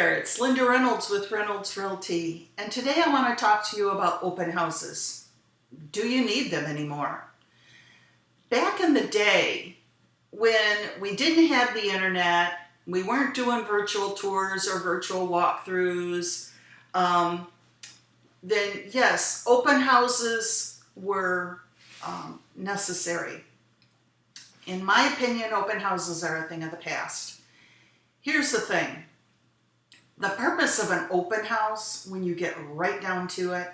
It's Linda Reynolds with Reynolds Realty, and today I want to talk to you about open houses. Do you need them anymore? Back in the day, when we didn't have the internet, we weren't doing virtual tours or virtual walkthroughs, then yes, open houses were necessary. In my opinion, open houses are a thing of the past. Here's the thing. The purpose of an open house, when you get right down to it,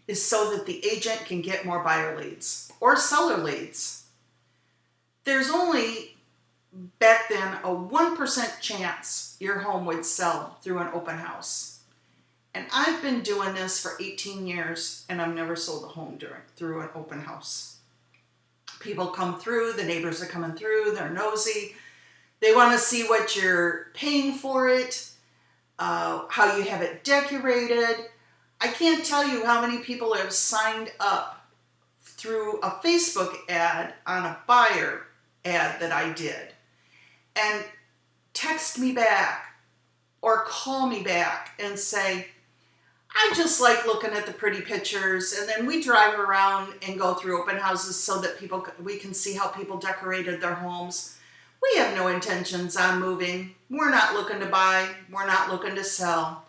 is so that the agent can get more buyer leads or seller leads. There's only, back then, a 1% chance your home would sell through an open house. And I've been doing this for 18 years, and I've never sold a home through an open house. People come through, the neighbors are coming through, they're nosy. They want to see what you're paying for it, how you have it decorated. I can't tell you how many people have signed up through a Facebook ad on a buyer ad that I did and text me back or call me back and say, I just like looking at the pretty pictures, and then we drive around and go through open houses so that we can see how people decorated their homes. We have no intentions on moving. We're not looking to buy. We're not looking to sell.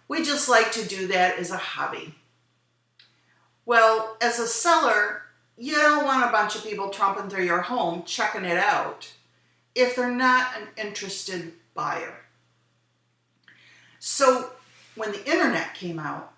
We just like to do that as a hobby. Well, as a seller, you don't want a bunch of people tromping through your home, checking it out, if they're not an interested buyer. So when the internet came out,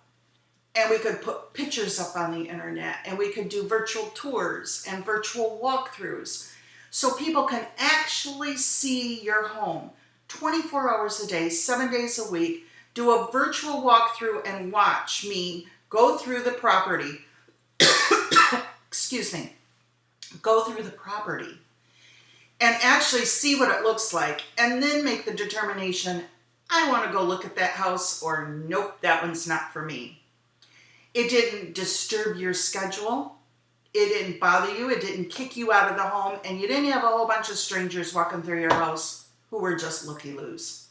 and we could put pictures up on the internet, and we could do virtual tours and virtual walkthroughs, so people can actually see your home 24 hours a day, 7 days a week, do a virtual walkthrough and watch me go through the property, excuse me, go through the property and actually see what it looks like, and then make the determination, I want to go look at that house, or nope, that one's not for me. It didn't disturb your schedule. It didn't bother you. It didn't kick you out of the home, and you didn't have a whole bunch of strangers walking through your house who were just looky-loos.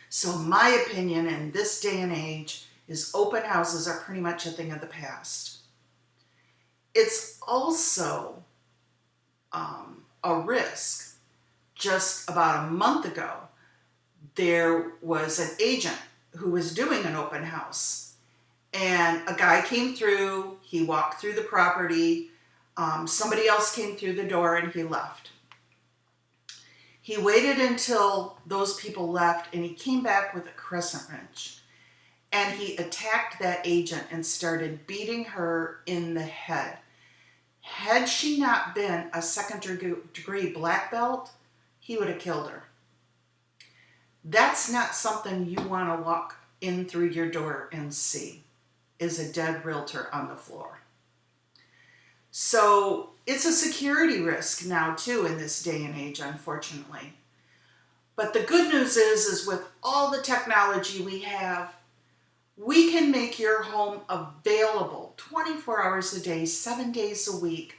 So my opinion in this day and age is open houses are pretty much a thing of the past. It's also a risk. Just about a month ago, there was an agent who was doing an open house, and a guy came through. He walked through the property. Somebody else came through the door, and he left. He waited until those people left, and he came back with a crescent wrench, and he attacked that agent and started beating her in the head. Had she not been a second-degree black belt, he would have killed her. That's not something you want to walk in through your door and see, is a dead realtor on the floor. So it's a security risk now too in this day and age, unfortunately. But the good news is with all the technology we have, we can make your home available 24 hours a day, 7 days a week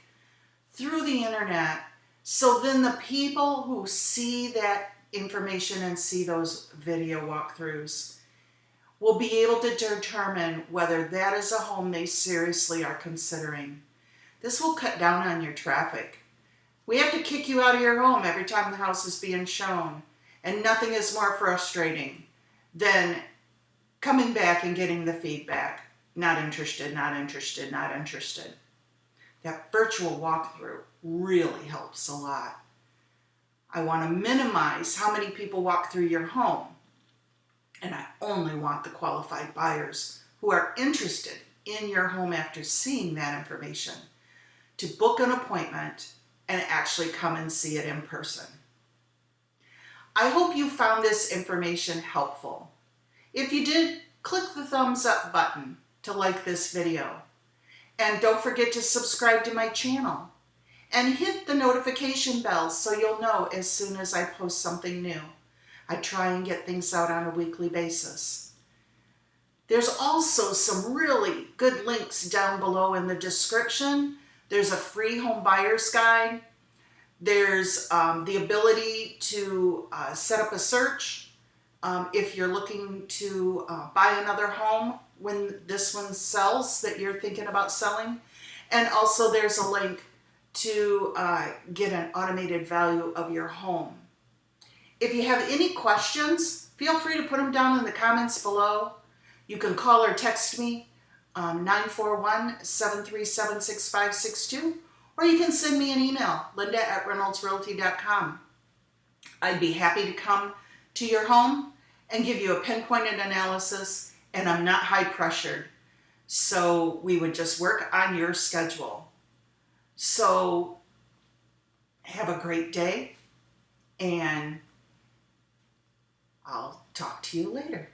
through the internet. So then the people who see that information and see those video walkthroughs will be able to determine whether that is a home they seriously are considering. This will cut down on your traffic. We have to kick you out of your home every time the house is being shown, and nothing is more frustrating than coming back and getting the feedback. Not interested, not interested, not interested. That virtual walkthrough really helps a lot. I want to minimize how many people walk through your home, and I only want the qualified buyers who are interested in your home after seeing that information to book an appointment and actually come and see it in person. I hope you found this information helpful. If you did, click the thumbs up button to like this video. And don't forget to subscribe to my channel. And hit the notification bell so you'll know as soon as I post something new. I try and get things out on a weekly basis. There's also some really good links down below in the description. There's a free home buyer's guide. There's the ability to set up a search. If you're looking to buy another home when this one sells that you're thinking about selling. And also there's a link to get an automated value of your home. If you have any questions, feel free to put them down in the comments below. You can call or text me, 941-737-6562, or you can send me an email, linda@reynoldsrealty.com. I'd be happy to come to your home and give you a pinpointed analysis, and I'm not high pressured. So we would just work on your schedule. So have a great day, and I'll talk to you later.